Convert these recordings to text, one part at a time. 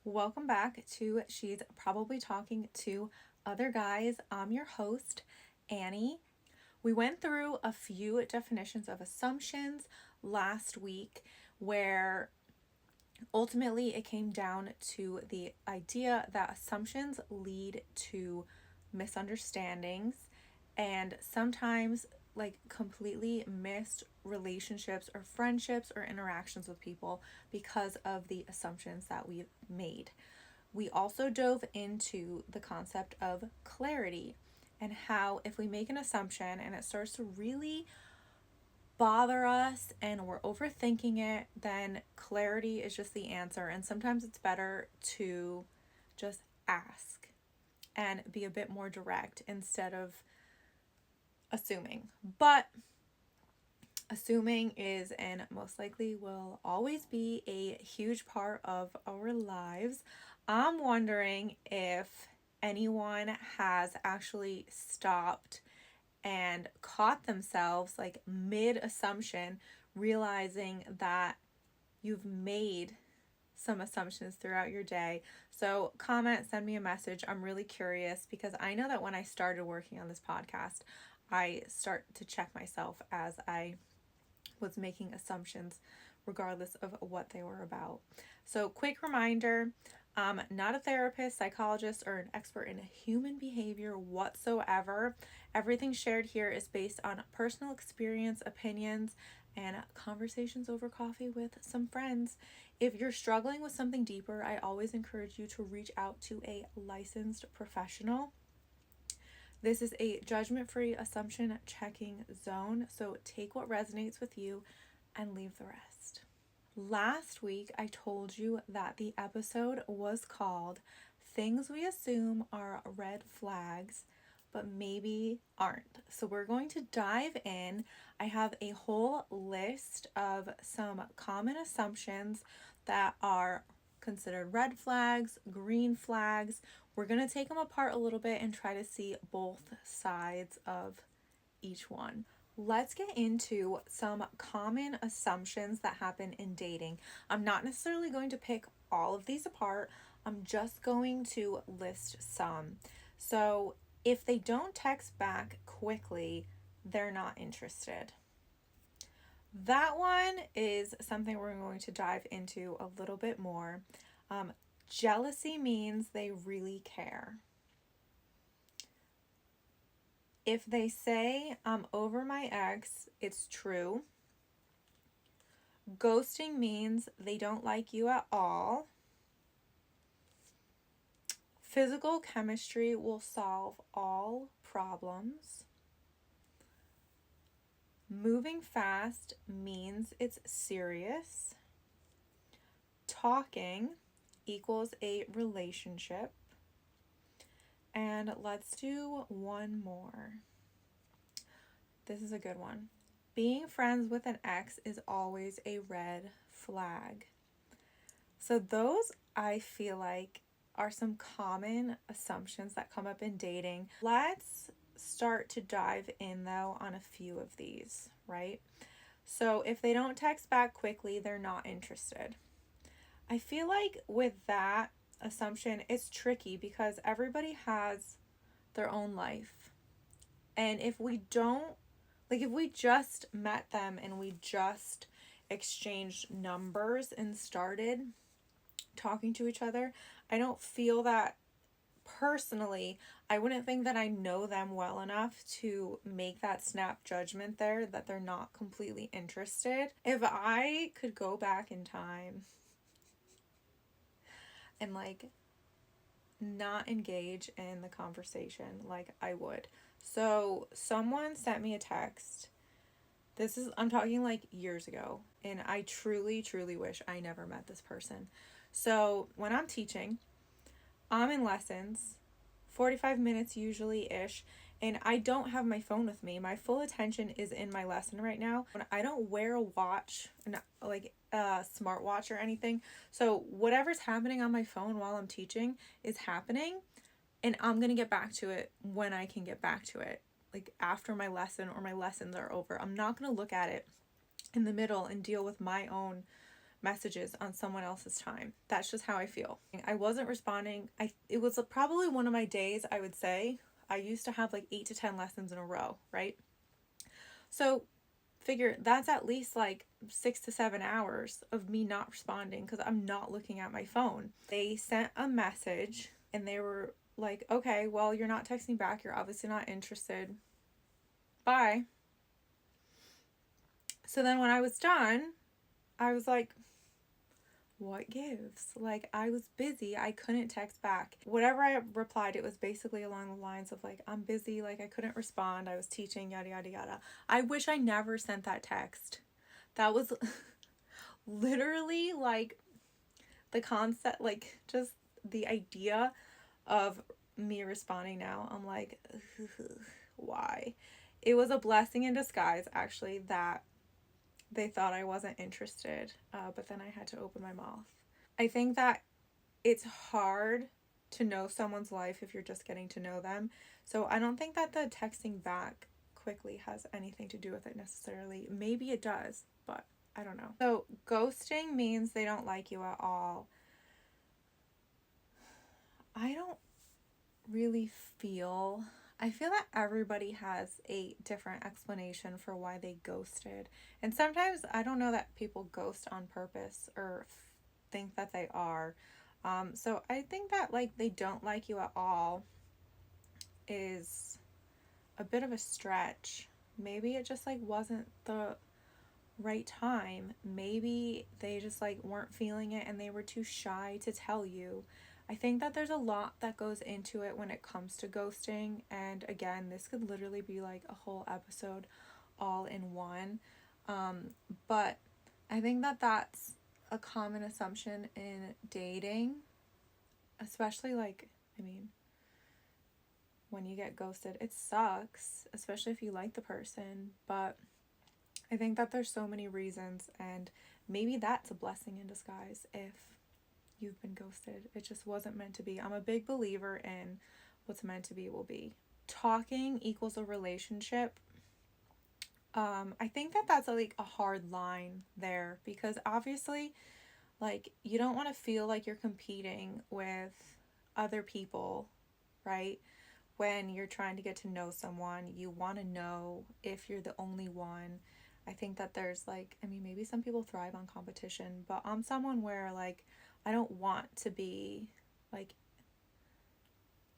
Welcome back to She's Probably Talking to Other Guys. I'm your host, Annie. We went through a few definitions of assumptions last week where ultimately it came down to the idea that assumptions lead to misunderstandings and sometimes completely missed relationships or friendships or interactions with people because of the assumptions that we've made. We also dove into the concept of clarity and how if we make an assumption and it starts to really bother us and we're overthinking it, then clarity is just the answer. And sometimes it's better to just ask and be a bit more direct instead of assuming. But assuming is and most likely will always be a huge part of our lives. I'm wondering if anyone has actually stopped and caught themselves mid assumption, realizing that you've made some assumptions throughout your day. So comment, send me a message. I'm really curious because I know that when I started working on this podcast, I start to check myself as I was making assumptions regardless of what they were about. So quick reminder, I'm not a therapist, psychologist, or an expert in human behavior whatsoever. Everything shared here is based on personal experience, opinions, and conversations over coffee with some friends. If you're struggling with something deeper, I always encourage you to reach out to a licensed professional. This is a judgment-free assumption checking zone, so take what resonates with you and leave the rest. Last week, I told you that the episode was called Things We Assume Are Red Flags, but maybe aren't. So we're going to dive in. I have a whole list of some common assumptions that are considered red flags, green flags. We're going to take them apart a little bit and try to see both sides of each one. Let's get into some common assumptions that happen in dating. I'm not necessarily going to pick all of these apart. I'm just going to list some. So if they don't text back quickly, they're not interested. That one is something we're going to dive into a little bit more. Jealousy means they really care. If they say, I'm over my ex, it's true. Ghosting means they don't like you at all. Physical chemistry will solve all problems. Moving fast means it's serious. Talking equals a relationship. And let's do one more. This is a good one. Being friends with an ex is always a red flag. So those, I feel like, are some common assumptions that come up in dating. Let's start to dive in, though, on a few of these, right? So if they don't text back quickly, they're not interested. I feel like with that assumption, it's tricky because everybody has their own life. And if we don't, if we just met them and we just exchanged numbers and started talking to each other, I don't feel that personally, I wouldn't think that I know them well enough to make that snap judgment there that they're not completely interested. If I could go back in time and not engage in the conversation, I would. So someone sent me a text. I'm talking years ago, and I truly, truly wish I never met this person. So when I'm teaching, I'm in lessons, 45 minutes usually-ish, and I don't have my phone with me. My full attention is in my lesson right now. I don't wear a watch, a smartwatch or anything. So whatever's happening on my phone while I'm teaching is happening, and I'm going to get back to it when I can get back to it. After my lesson or my lessons are over. I'm not going to look at it in the middle and deal with my own messages on someone else's time. That's just how I feel. I wasn't responding. It was probably one of my days, I would say. I used to have like 8 to 10 lessons in a row, right? So figure that's at least like 6 to 7 hours of me not responding because I'm not looking at my phone. They sent a message and they were like, okay, well, you're not texting back. You're obviously not interested. Bye. So then when I was done, I was like, what gives? Like, I was busy. I couldn't text back. Whatever I replied, it was basically along the lines of like, I'm busy. Like, I couldn't respond. I was teaching, yada, yada, yada. I wish I never sent that text. That was literally like the concept, like just the idea of me responding now. I'm like, why? It was a blessing in disguise, actually, that they thought I wasn't interested, but then I had to open my mouth. I think that it's hard to know someone's life if you're just getting to know them. So I don't think that the texting back quickly has anything to do with it necessarily. Maybe it does, but I don't know. So ghosting means they don't like you at all. I don't really feel I feel that everybody has a different explanation for why they ghosted. And sometimes I don't know that people ghost on purpose or think that they are. So I think that like they don't like you at all is a bit of a stretch. Maybe it just like wasn't the right time. Maybe they just like weren't feeling it and they were too shy to tell you. I think that there's a lot that goes into it when it comes to ghosting. And again, this could literally be like a whole episode all in one. But I think that that's a common assumption in dating, especially like, I mean, when you get ghosted, it sucks, especially if you like the person. But I think that there's so many reasons, and maybe that's a blessing in disguise if you've been ghosted. It just wasn't meant to be. I'm a big believer in what's meant to be will be. Talking equals a relationship. I think that that's like a hard line there because obviously, like, you don't want to feel like you're competing with other people, right? When you're trying to get to know someone, you want to know if you're the only one. I think that there's like, I mean, maybe some people thrive on competition, but I'm someone where like I don't want to be like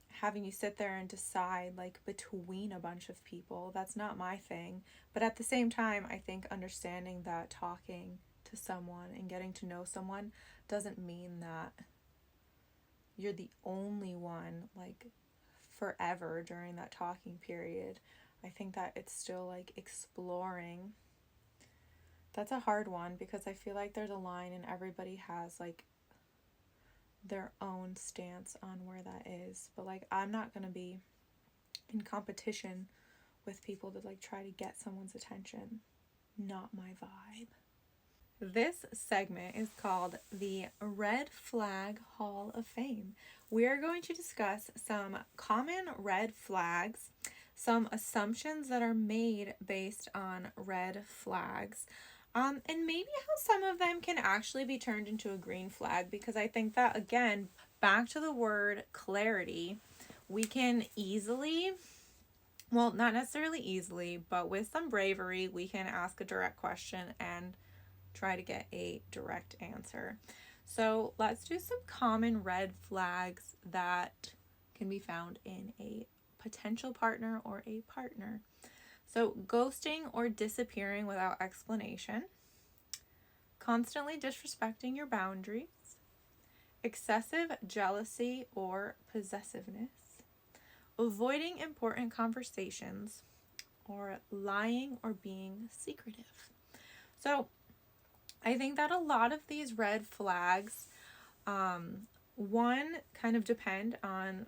having you sit there and decide like between a bunch of people. That's not my thing. But at the same time, I think understanding that talking to someone and getting to know someone doesn't mean that you're the only one like forever during that talking period. I think that it's still like exploring. That's a hard one because I feel like there's a line and everybody has like their own stance on where that is. But like I'm not going to be in competition with people to like try to get someone's attention. Not my vibe. This segment is called the Red Flag Hall of Fame. We are going to discuss some common red flags, some assumptions that are made based on red flags, and maybe how some of them can actually be turned into a green flag, because I think that, again, back to the word clarity, we can easily, well, not necessarily easily, but with some bravery, we can ask a direct question and try to get a direct answer. So let's do some common red flags that can be found in a potential partner or a partner. So ghosting or disappearing without explanation, constantly disrespecting your boundaries, excessive jealousy or possessiveness, avoiding important conversations, or lying or being secretive. So I think that a lot of these red flags, one, kind of depend on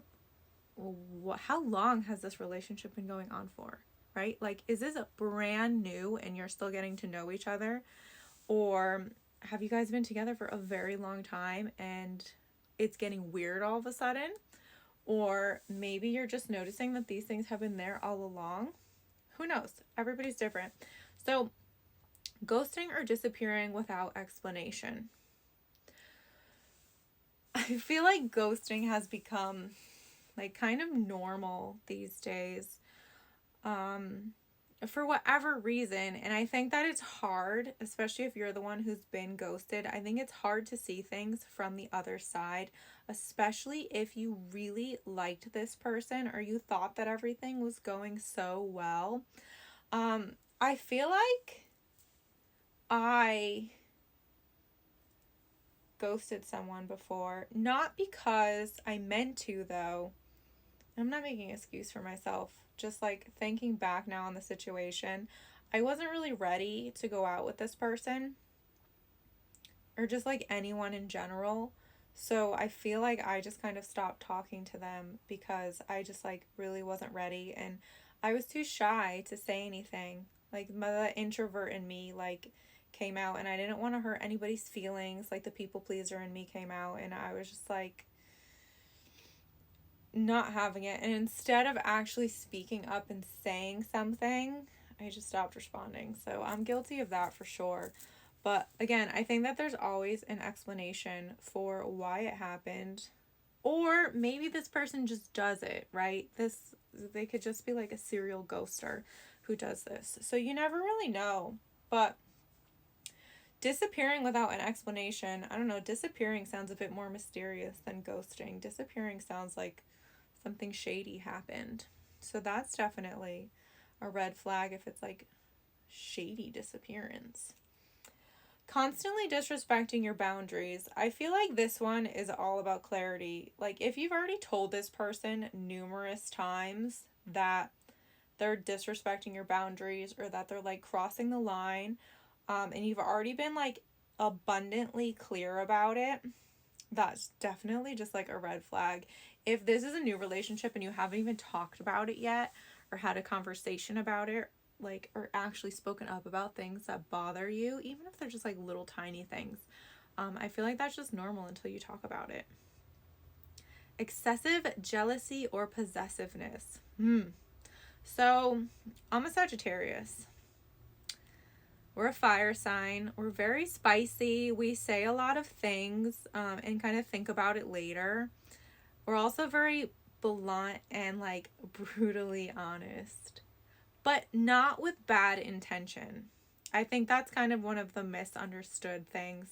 how long has this relationship been going on for, right? Like, is this a brand new and you're still getting to know each other? Or have you guys been together for a very long time and it's getting weird all of a sudden? Or maybe you're just noticing that these things have been there all along. Who knows? Everybody's different. So Ghosting or disappearing without explanation. I feel like ghosting has become like kind of normal these days. For whatever reason, and I think that it's hard, especially if you're the one who's been ghosted. I think it's hard to see things from the other side, especially if you really liked this person or you thought that everything was going so well. I feel like I ghosted someone before, not because I meant to, though. I'm not making an excuse for myself. Just like thinking back now on the situation, I wasn't really ready to go out with this person or just like anyone in general. So I feel like I just kind of stopped talking to them because I just like really wasn't ready, and I was too shy to say anything. Like the introvert in me like came out, and I didn't want to hurt anybody's feelings. Like the people pleaser in me came out, and I was just like not having it. And instead of actually speaking up and saying something, I just stopped responding. So I'm guilty of that for sure. But again, I think that there's always an explanation for why it happened. Or maybe this person just does it, right? They could just be like a serial ghoster who does this. So you never really know. But disappearing without an explanation, I don't know, disappearing sounds a bit more mysterious than ghosting. Disappearing sounds like something shady happened. So that's definitely a red flag if it's like shady disappearance. Constantly disrespecting your boundaries. I feel like this one is all about clarity. Like if you've already told this person numerous times that they're disrespecting your boundaries or that they're like crossing the line, and you've already been like abundantly clear about it, that's definitely just like a red flag. If this is a new relationship and you haven't even talked about it yet or had a conversation about it, like, or actually spoken up about things that bother you, even if they're just like little tiny things, I feel like that's just normal until you talk about it. Excessive jealousy or possessiveness. So I'm a Sagittarius. We're a fire sign. We're very spicy. We say a lot of things and kind of think about it later. We're also very blunt and like brutally honest, but not with bad intention. I think that's kind of one of the misunderstood things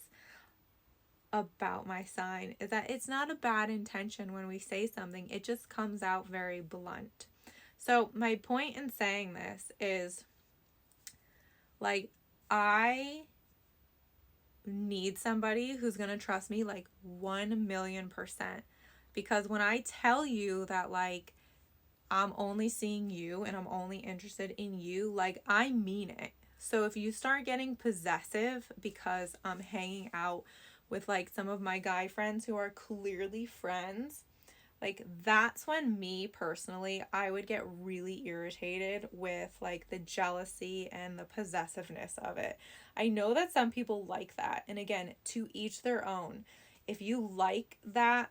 about my sign, is that it's not a bad intention when we say something. It just comes out very blunt. So my point in saying this is like, I need somebody who's going to trust me like 1,000,000%. Because when I tell you that like I'm only seeing you and I'm only interested in you, like I mean it. So if you start getting possessive because I'm hanging out with like some of my guy friends who are clearly friends, like that's when me personally, I would get really irritated with like the jealousy and the possessiveness of it. I know that some people like that, and again, to each their own. If you like that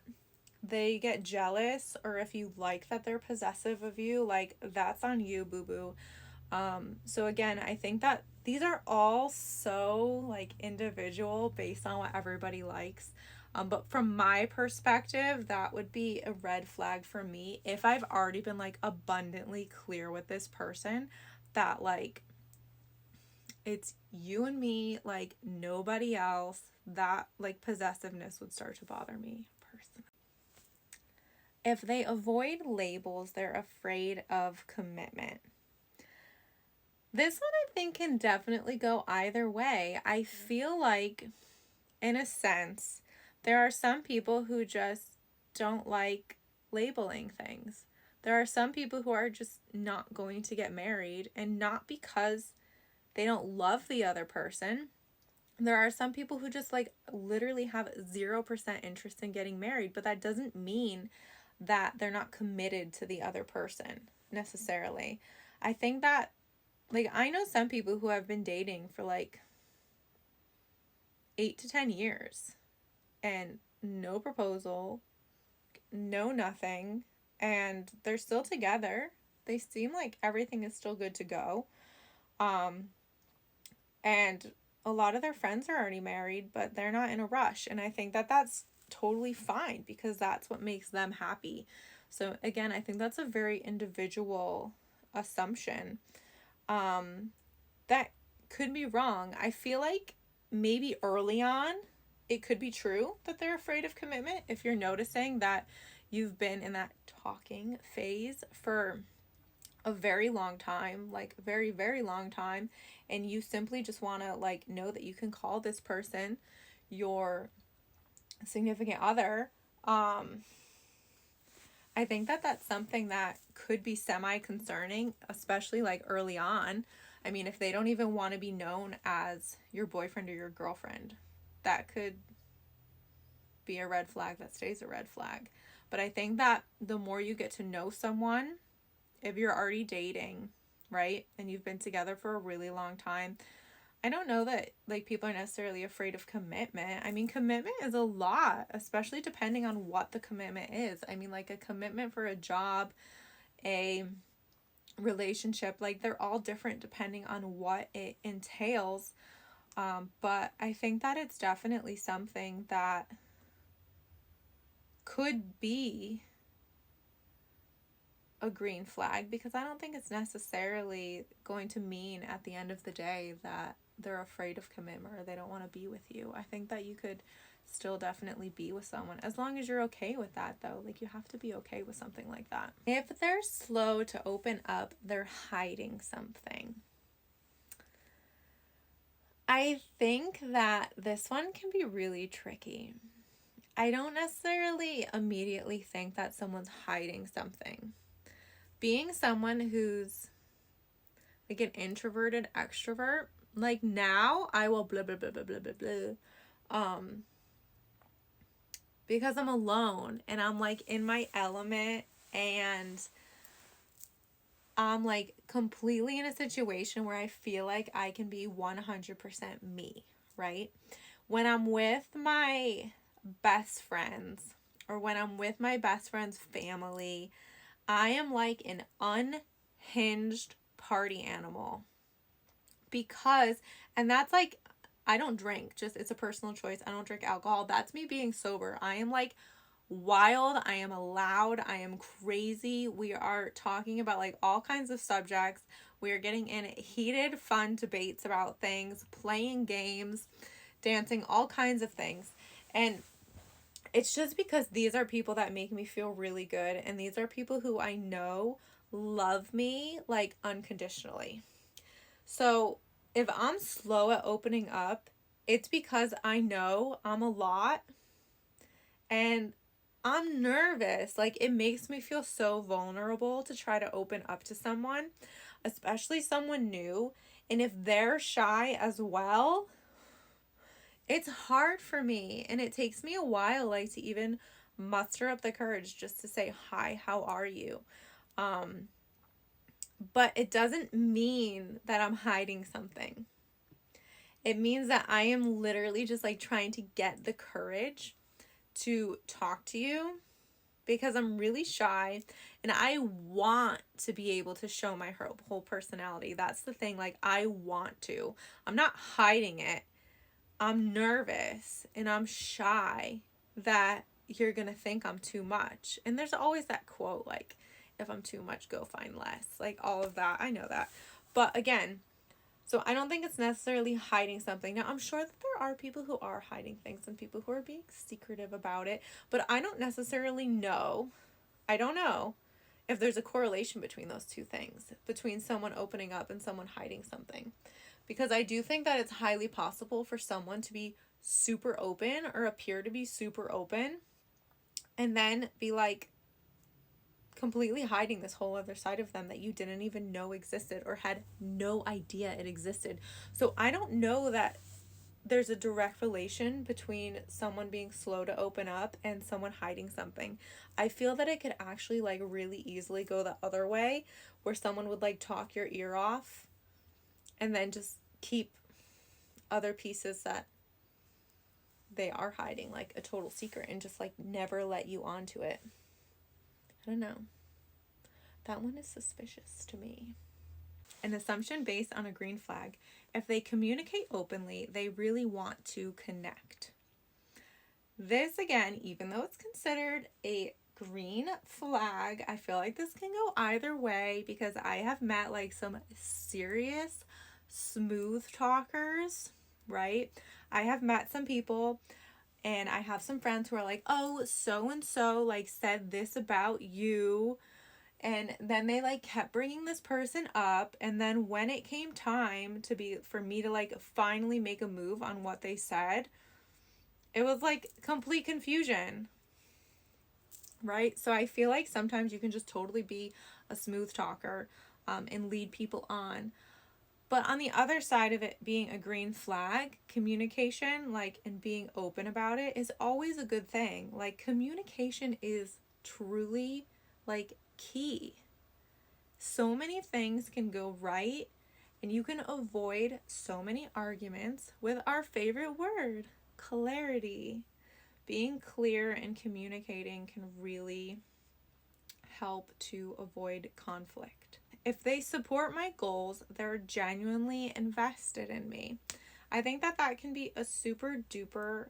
they get jealous, or if you like that they're possessive of you, like that's on you, boo boo. So again, I think that these are all so like individual based on what everybody likes. But from my perspective, that would be a red flag for me if I've already been like abundantly clear with this person that like it's you and me, like nobody else. That like possessiveness would start to bother me personally. If they avoid labels, they're afraid of commitment. This one I think can definitely go either way. I feel like, in a sense, there are some people who just don't like labeling things. There are some people who are just not going to get married, and not because they don't love the other person. There are some people who just like literally have 0% interest in getting married, but that doesn't mean that they're not committed to the other person necessarily. I think that like I know some people who have been dating for like 8 to 10 years and no proposal, no nothing, and they're still together. They seem like everything is still good to go. And a lot of their friends are already married, but they're not in a rush. And I think that that's totally fine because that's what makes them happy. So again, I think that's a very individual assumption. That could be wrong. I feel like maybe early on it could be true that they're afraid of commitment if you're noticing that you've been in that talking phase for a very long time, like very, very long time, and you simply just want to like know that you can call this person your significant other. I think that that's something that could be semi concerning, especially like early on. I mean, if they don't even want to be known as your boyfriend or your girlfriend, that could be a red flag that stays a red flag. But I think that the more you get to know someone, if you're already dating, right, and you've been together for a really long time, I don't know that like people are necessarily afraid of commitment. I mean, commitment is a lot, especially depending on what the commitment is. I mean, like a commitment for a job, a relationship, like they're all different depending on what it entails. But I think that it's definitely something that could be a green flag, because I don't think it's necessarily going to mean at the end of the day that they're afraid of commitment or they don't want to be with you. I think that you could still definitely be with someone as long as you're okay with that, though. Like, you have to be okay with something like that. If they're slow to open up, they're hiding something. I think that this one can be really tricky. I don't necessarily immediately think that someone's hiding something. Being someone who's like an introverted extrovert, like now I will blah blah blah blah blah blah blah, because I'm alone and I'm like in my element and I'm like completely in a situation where I feel like I can be 100% me, right? When I'm with my best friends or when I'm with my best friend's family, I am like an unhinged party animal. Because, and that's like, I don't drink, just it's a personal choice. I don't drink alcohol. That's me being sober. I am like wild. I am loud. I am crazy. We are talking about like all kinds of subjects. We are getting in heated, fun debates about things, playing games, dancing, all kinds of things. And it's just because these are people that make me feel really good. And these are people who I know love me like unconditionally. So if I'm slow at opening up, it's because I know I'm a lot and I'm nervous. Like, it makes me feel so vulnerable to try to open up to someone, especially someone new. And if they're shy as well, it's hard for me. And it takes me a while, like, to even muster up the courage just to say, hi, how are you? But it doesn't mean that I'm hiding something. It means that I am literally just like trying to get the courage to talk to you because I'm really shy and I want to be able to show my whole personality. That's the thing. Like, I want to. I'm not hiding it. I'm nervous and I'm shy that you're going to think I'm too much. And there's always that quote, like, if I'm too much, go find less. Like, all of that. I know that. But again, so I don't think it's necessarily hiding something. Now, I'm sure that there are people who are hiding things and people who are being secretive about it. But I don't necessarily know. I don't know if there's a correlation between those two things. Between someone opening up and someone hiding something. Because I do think that it's highly possible for someone to be super open or appear to be super open and then be like completely hiding this whole other side of them that you didn't even know existed or had no idea it existed. So I don't know that there's a direct relation between someone being slow to open up and someone hiding something. I feel that it could actually like really easily go the other way, where someone would like talk your ear off and then just keep other pieces that they are hiding, like a total secret, and just like never let you onto it. I don't know. That one is suspicious to me. An assumption based on a green flag. If they communicate openly, they really want to connect. This, again, even though it's considered a green flag, I feel like this can go either way because I have met like some serious smooth talkers, right? I have met some people and I have some friends who are like, oh, so and so like said this about you. And then they like kept bringing this person up. And then when it came time for me to like finally make a move on what they said, it was like complete confusion, right? So I feel like sometimes you can just totally be a smooth talker and lead people on. But on the other side of it being a green flag, communication, like, and being open about it is always a good thing. Like, communication is truly like key. So many things can go right and you can avoid so many arguments with our favorite word, clarity. Being clear and communicating can really help to avoid conflict. If they support my goals, they're genuinely invested in me. I think that can be a super duper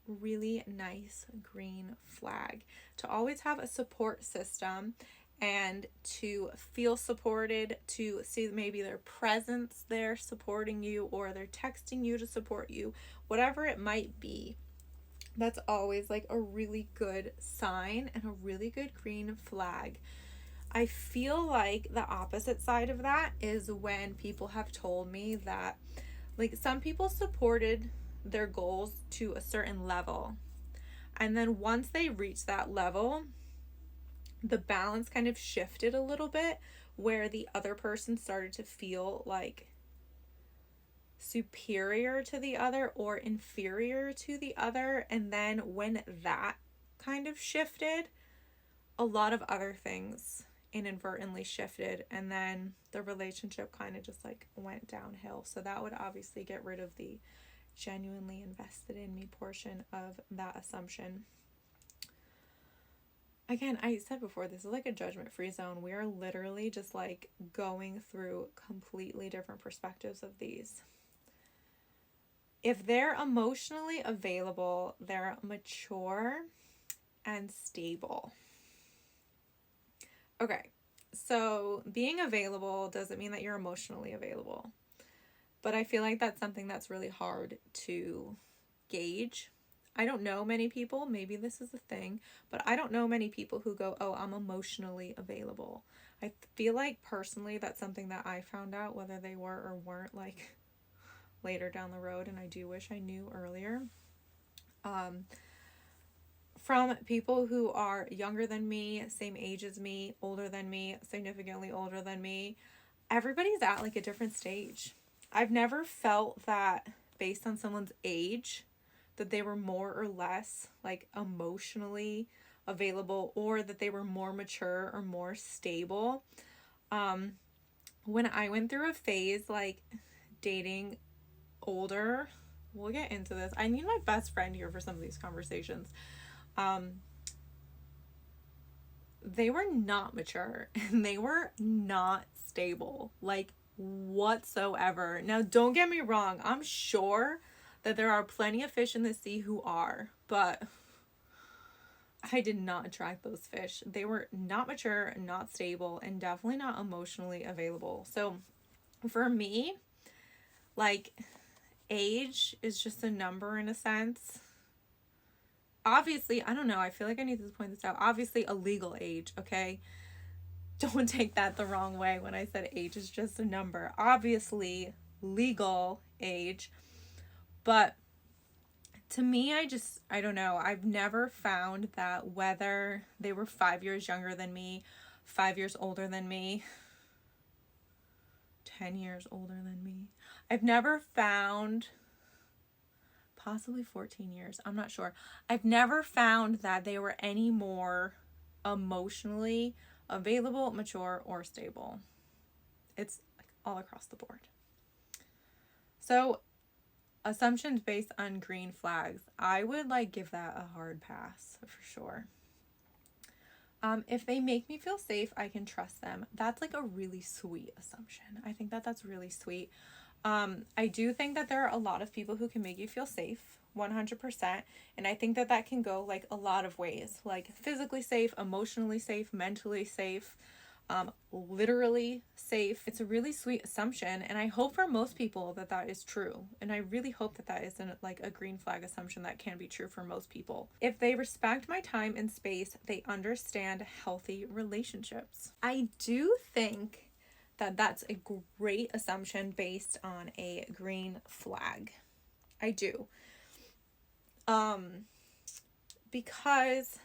really nice green flag, to always have a support system and to feel supported, to see maybe their presence there supporting you, or they're texting you to support you, whatever it might be. That's always like a really good sign and a really good green flag. I feel like the opposite side of that is when people have told me that like some people supported their goals to a certain level, and then once they reached that level, the balance kind of shifted a little bit, where the other person started to feel like superior to the other or inferior to the other. And then when that kind of shifted, a lot of other things inadvertently shifted, and then the relationship kind of just like went downhill. So that would obviously get rid of the genuinely invested in me portion of that assumption. Again, I said before, this is like a judgment-free zone. We are literally just like going through completely different perspectives of these. If they're emotionally available, they're mature and stable. Okay, so being available doesn't mean that you're emotionally available. But I feel like that's something that's really hard to gauge. I don't know many people, maybe this is a thing, but I don't know many people who go, oh, I'm emotionally available. I feel like personally that's something that I found out, whether they were or weren't, like later down the road, and I do wish I knew earlier. From people who are younger than me, same age as me, older than me, significantly older than me, everybody's at like a different stage. I've never felt that based on someone's age that they were more or less like emotionally available, or that they were more mature or more stable. When I went through a phase like dating older, we'll get into this. I need my best friend here for some of these conversations. They were not mature and they were not stable, like whatsoever. Now, don't get me wrong. I'm sure that there are plenty of fish in the sea who are, but I did not attract those fish. They were not mature, not stable, and definitely not emotionally available. So for me, like, age is just a number in a sense. Obviously, I don't know, I feel like I need to point this out. Obviously, a legal age, okay? Don't take that the wrong way when I said age is just a number. Obviously, legal age. But to me, I don't know. I've never found that whether they were 5 years younger than me, 5 years older than me, 10 years older than me, I've never found, possibly 14 years, I'm not sure. I've never found that they were any more emotionally available, mature, or stable. It's like all across the board. So assumptions based on green flags, I would like give that a hard pass for sure. If they make me feel safe, I can trust them. That's like a really sweet assumption. I think that that's really sweet. I do think that there are a lot of people who can make you feel safe, 100%. And I think that that can go like a lot of ways, like physically safe, emotionally safe, mentally safe, literally safe. It's a really sweet assumption. And I hope for most people that that is true. And I really hope that that isn't like a green flag assumption that can be true for most people. If they respect my time and space, they understand healthy relationships. I do think that that's a great assumption based on a green flag. I do. Because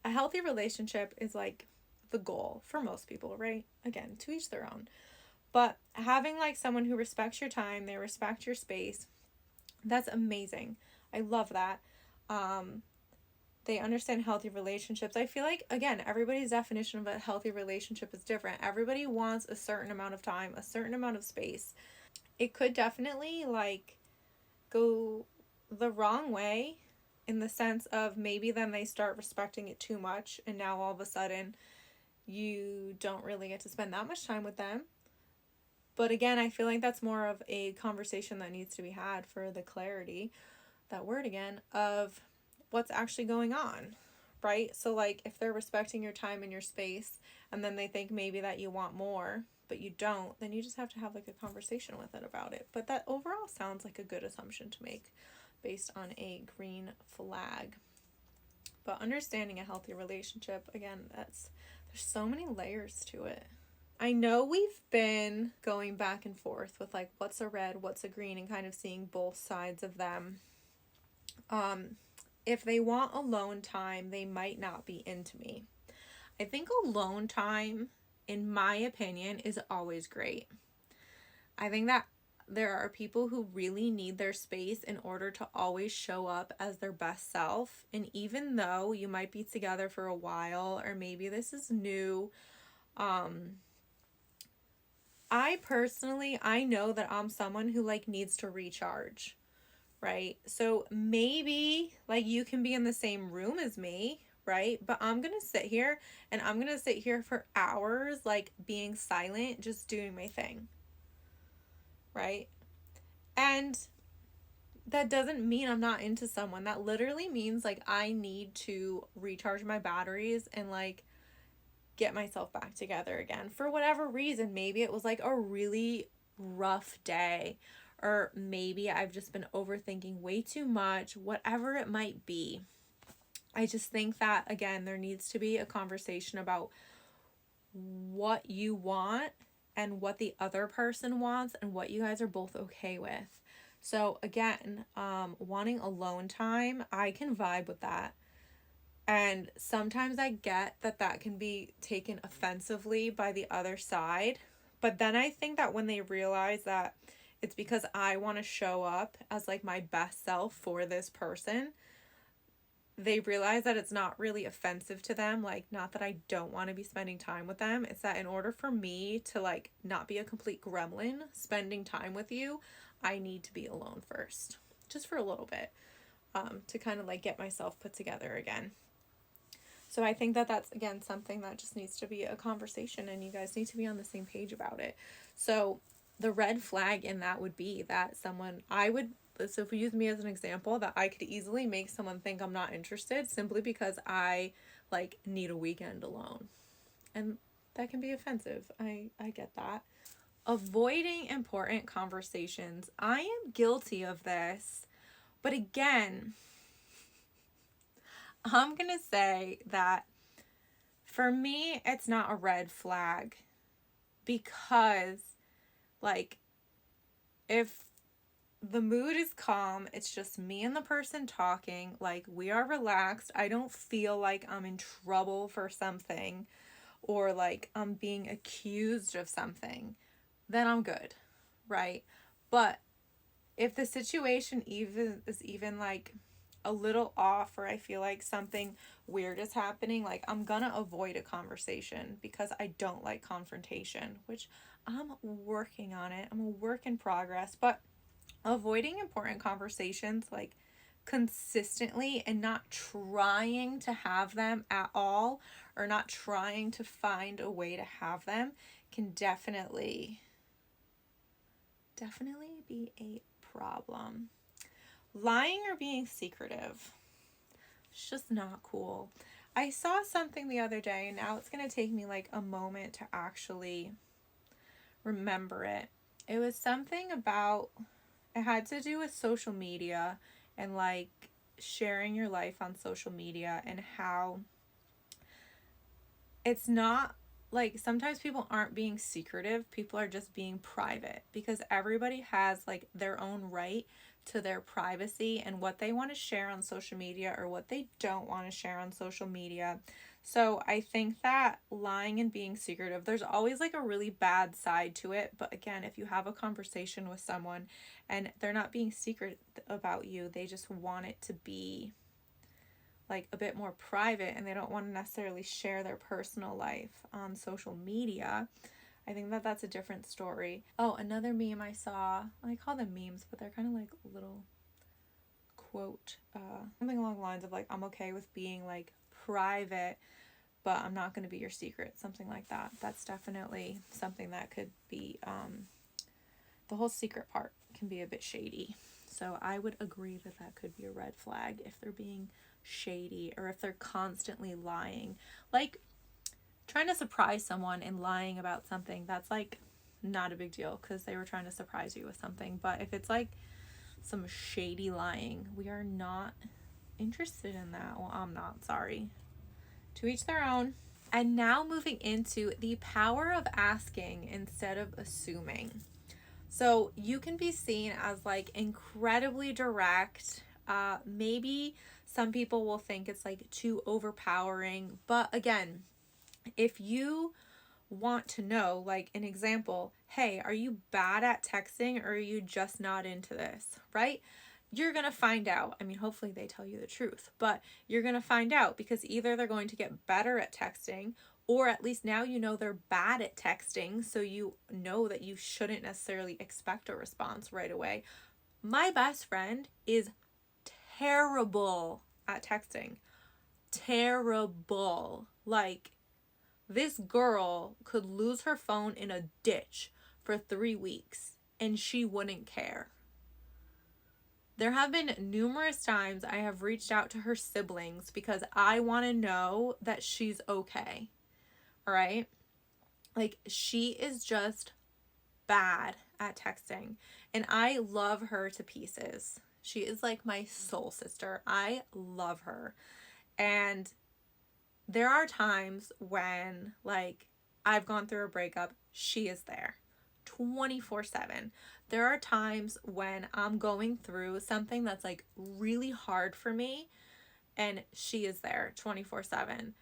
a healthy relationship is like the goal for most people, right? Again, to each their own. But having like someone who respects your time, they respect your space, that's amazing. I love that. They understand healthy relationships. I feel like, again, everybody's definition of a healthy relationship is different. Everybody wants a certain amount of time, a certain amount of space. It could definitely like go the wrong way in the sense of maybe then they start respecting it too much and now all of a sudden you don't really get to spend that much time with them. But again, I feel like that's more of a conversation that needs to be had for the clarity, that word again, of what's actually going on, right? So like if they're respecting your time and your space and then they think maybe that you want more but you don't, then you just have to have like a conversation with it about it. But that overall sounds like a good assumption to make based on a green flag. But understanding a healthy relationship, again, there's so many layers to it. I know we've been going back and forth with like what's a red, what's a green, and kind of seeing both sides of them. If they want alone time, they might not be into me. I think alone time, in my opinion, is always great. I think that there are people who really need their space in order to always show up as their best self. And even though you might be together for a while, or maybe this is new, I know that I'm someone who like needs to recharge, right? So maybe like you can be in the same room as me, right? But I'm going to sit here and I'm going to sit here for hours, like being silent, just doing my thing, right? And that doesn't mean I'm not into someone. That literally means like I need to recharge my batteries and like get myself back together again for whatever reason. Maybe it was like a really rough day, or maybe I've just been overthinking way too much, whatever it might be. I just think that, again, there needs to be a conversation about what you want and what the other person wants and what you guys are both okay with. So again, wanting alone time, I can vibe with that. And sometimes I get that that can be taken offensively by the other side. But then I think that when they realize that it's because I want to show up as like my best self for this person, they realize that it's not really offensive to them. Like, not that I don't want to be spending time with them. It's that in order for me to like not be a complete gremlin spending time with you, I need to be alone first, just for a little bit, to kind of like get myself put together again. So I think that that's, again, something that just needs to be a conversation and you guys need to be on the same page about it. So the red flag in that would be that so if we use me as an example, that I could easily make someone think I'm not interested simply because I like need a weekend alone. And that can be offensive. I get that. Avoiding important conversations. I am guilty of this. But again, I'm going to say that for me, it's not a red flag because, like, if the mood is calm, it's just me and the person talking, like, we are relaxed, I don't feel like I'm in trouble for something or like I'm being accused of something, then I'm good, right? But if the situation is like a little off, or I feel like something weird is happening, like I'm gonna avoid a conversation because I don't like confrontation, which I'm working on it. I'm a work in progress, but avoiding important conversations, like consistently and not trying to have them at all, or not trying to find a way to have them, can definitely be a problem. Lying or being secretive, it's just not cool. I saw something the other day, and now it's going to take me like a moment to actually remember it. It was something about, it had to do with social media and like sharing your life on social media, and how it's not like, sometimes people aren't being secretive, people are just being private, because everybody has like their own right to their privacy and what they want to share on social media or what they don't want to share on social media. So I think that lying and being secretive, there's always like a really bad side to it. But again, if you have a conversation with someone and they're not being secret about you, they just want it to be like a bit more private, and they don't want to necessarily share their personal life on social media, I think that that's a different story. Oh, another meme I saw, I call them memes, but they're kind of like little quote, something along the lines of like, I'm okay with being like private, but I'm not going to be your secret, something like that. That's definitely something that could be, the whole secret part can be a bit shady. So I would agree that that could be a red flag if they're being shady, or if they're constantly lying. Like, trying to surprise someone and lying about something, that's like not a big deal because they were trying to surprise you with something. But if it's like some shady lying, we are not interested in that. Well, I'm not, sorry. To each their own. And now moving into the power of asking instead of assuming. So you can be seen as like incredibly direct. Maybe some people will think it's like too overpowering. But again, if you want to know, like an example, hey, are you bad at texting, or are you just not into this, right? You're going to find out. I mean, hopefully they tell you the truth, but you're going to find out, because either they're going to get better at texting, or at least now you know they're bad at texting, so you know that you shouldn't necessarily expect a response right away. My best friend is terrible at texting. Terrible. Like, this girl could lose her phone in a ditch for 3 weeks and she wouldn't care. There have been numerous times I have reached out to her siblings because I want to know that she's okay. All right? Like, she is just bad at texting, and I love her to pieces. She is like my soul sister. I love her. And there are times when, like, I've gone through a breakup, she is there 24/7. There are times when I'm going through something that's like really hard for me, and she is there 24/7.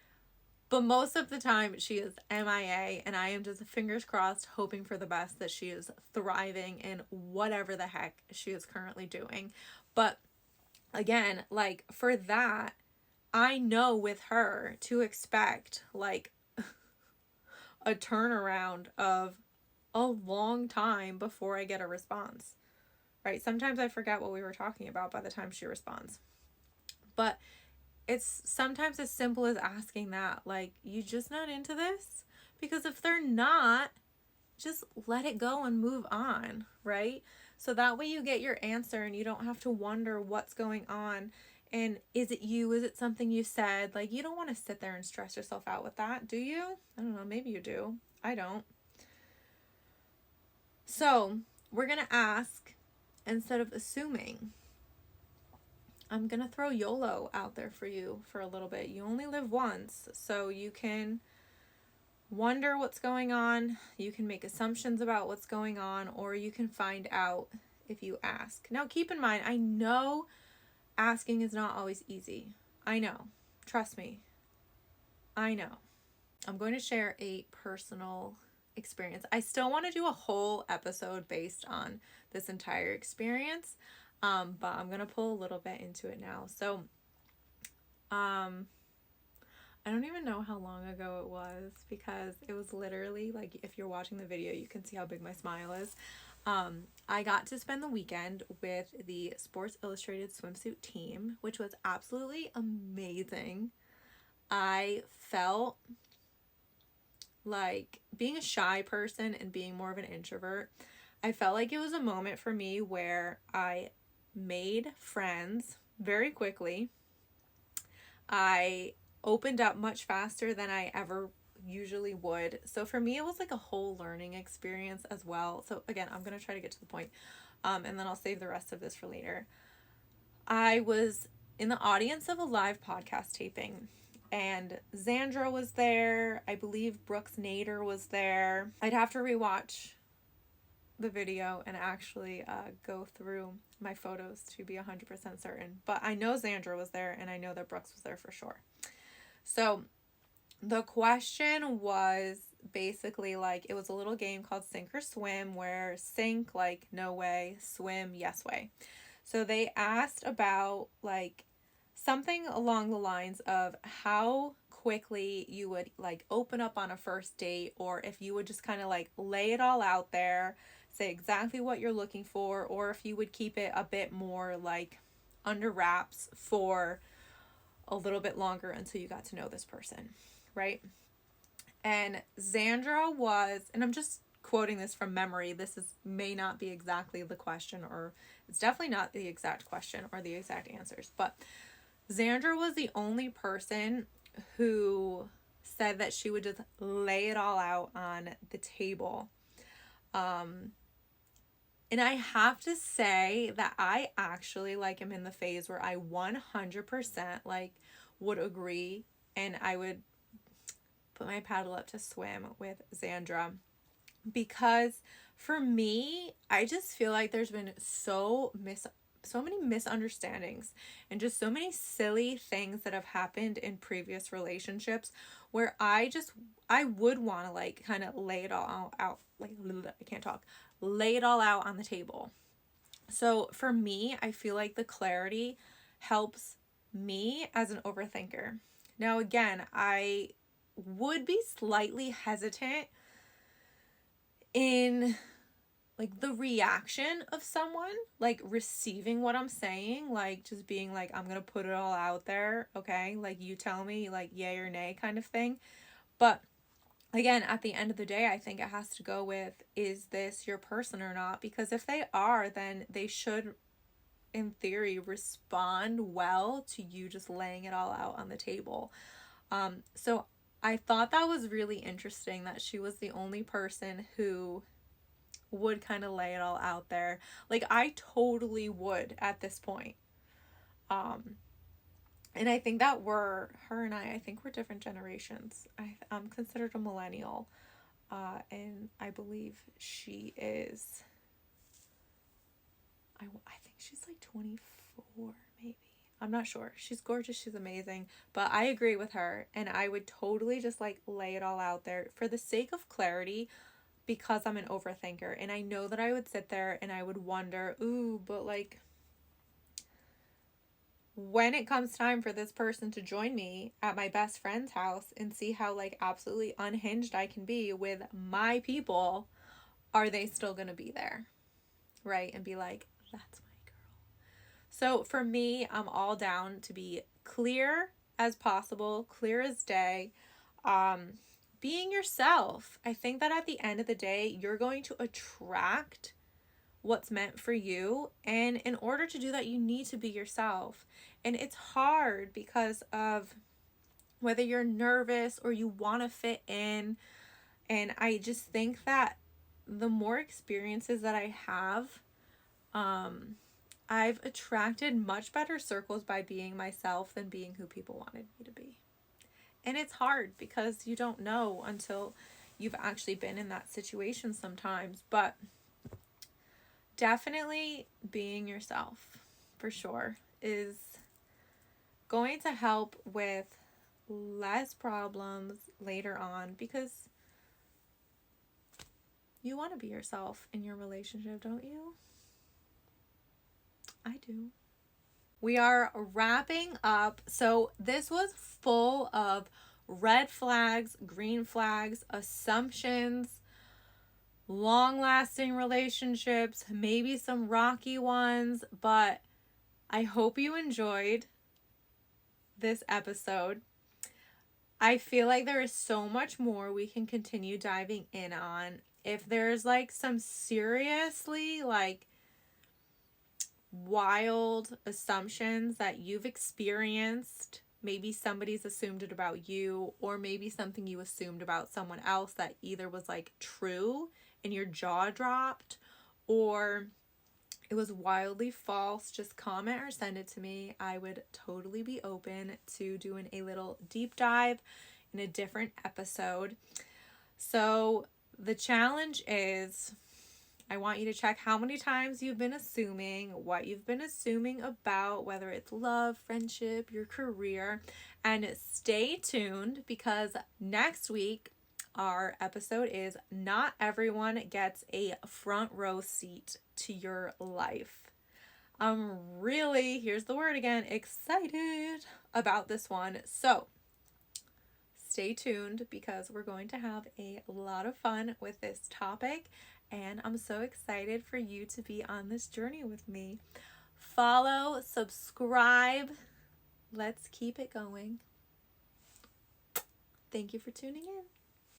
But most of the time she is MIA, and I am just fingers crossed hoping for the best that she is thriving in whatever the heck she is currently doing. But again, like, for that, I know with her to expect like a turnaround of a long time before I get a response, right? Sometimes I forget what we were talking about by the time she responds. But it's sometimes as simple as asking that, like, you just not into this? Because if they're not, just let it go and move on, right? So that way you get your answer and you don't have to wonder what's going on. And is it you? Is it something you said? Like, you don't want to sit there and stress yourself out with that, do you? I don't know. Maybe you do. I don't. So we're going to ask instead of assuming. I'm going to throw YOLO out there for you for a little bit. You only live once, so you can wonder what's going on. You can make assumptions about what's going on, or you can find out if you ask. Now, keep in mind, I know asking is not always easy. I know. Trust me. I know. I'm going to share a personal experience. I still want to do a whole episode based on this entire experience, but I'm going to pull a little bit into it now. So, I don't even know how long ago it was, because it was literally like, if you're watching the video, you can see how big my smile is. I got to spend the weekend with the Sports Illustrated swimsuit team, which was absolutely amazing. I felt like, being a shy person and being more of an introvert, I felt like it was a moment for me where I made friends very quickly. I opened up much faster than I ever usually would. So for me, it was like a whole learning experience as well. So again, I'm going to try to get to the point, and then I'll save the rest of this for later. I was in the audience of a live podcast taping, and Xandra was there. I believe Brooks Nader was there. I'd have to rewatch the video and actually go through my photos to be 100% certain. But I know Xandra was there, and I know that Brooks was there for sure. So the question was basically like, it was a little game called Sink or Swim, where sink, like no way, swim, yes way. So they asked about like something along the lines of how quickly you would like open up on a first date, or if you would just kind of like lay it all out there, say exactly what you're looking for, or if you would keep it a bit more like under wraps for a little bit longer until you got to know this person, right? And Xandra was, and I'm just quoting this from memory, this is may not be exactly the question, or it's definitely not the exact question or the exact answers, but Xandra was the only person who said that she would just lay it all out on the table. And I have to say that I actually like am in the phase where I 100% like would agree, and I would put my paddle up to swim with Xandra, because for me, I just feel like there's been so many misunderstandings and just so many silly things that have happened in previous relationships, where I would want to like kind of lay it all out, like I can't talk, lay it all out on the table. So for me, I feel like the clarity helps me as an overthinker. Now again, I would be slightly hesitant in like the reaction of someone like receiving what I'm saying, like just being like, I'm gonna put it all out there, okay, like you tell me, like yay or nay kind of thing. But again, at the end of the day, I think it has to go with, is this your person or not? Because if they are, then they should in theory respond well to you just laying it all out on the table. So I thought that was really interesting that she was the only person who would kind of lay it all out there. Like I totally would at this point. And I think that her and I think we're different generations. I'm considered a millennial, and I believe she is, I think she's like 24 maybe. I'm not sure. She's gorgeous. She's amazing. But I agree with her. And I would totally just like lay it all out there for the sake of clarity, because I'm an overthinker. And I know that I would sit there and I would wonder, ooh, but like when it comes time for this person to join me at my best friend's house and see how like absolutely unhinged I can be with my people, are they still going to be there? Right? And be like, that's my girl. So for me, I'm all down to be clear as possible, clear as day, being yourself. I think that at the end of the day, you're going to attract what's meant for you. And in order to do that, you need to be yourself. And it's hard because of whether you're nervous or you want to fit in. And I just think that the more experiences that I have, I've attracted much better circles by being myself than being who people wanted me to be. And it's hard because you don't know until you've actually been in that situation sometimes. But definitely being yourself, for sure, is going to help with less problems later on, because you want to be yourself in your relationship, don't you? I do. We are wrapping up. So this was full of red flags, green flags, assumptions, long-lasting relationships, maybe some rocky ones, but I hope you enjoyed this episode. I feel like there is so much more we can continue diving in on. If there's like some seriously like wild assumptions that you've experienced, maybe somebody's assumed it about you, or maybe something you assumed about someone else that either was like true and your jaw dropped, or it was wildly false, just comment or send it to me. I would totally be open to doing a little deep dive in a different episode. So the challenge is, I want you to check how many times you've been assuming, what you've been assuming about, whether it's love, friendship, your career, and stay tuned because next week our episode is Not Everyone Gets a Front Row Seat to Your Life. I'm really, here's the word again, excited about this one. So stay tuned because we're going to have a lot of fun with this topic, and I'm so excited for you to be on this journey with me. Follow, subscribe. Let's keep it going. Thank you for tuning in.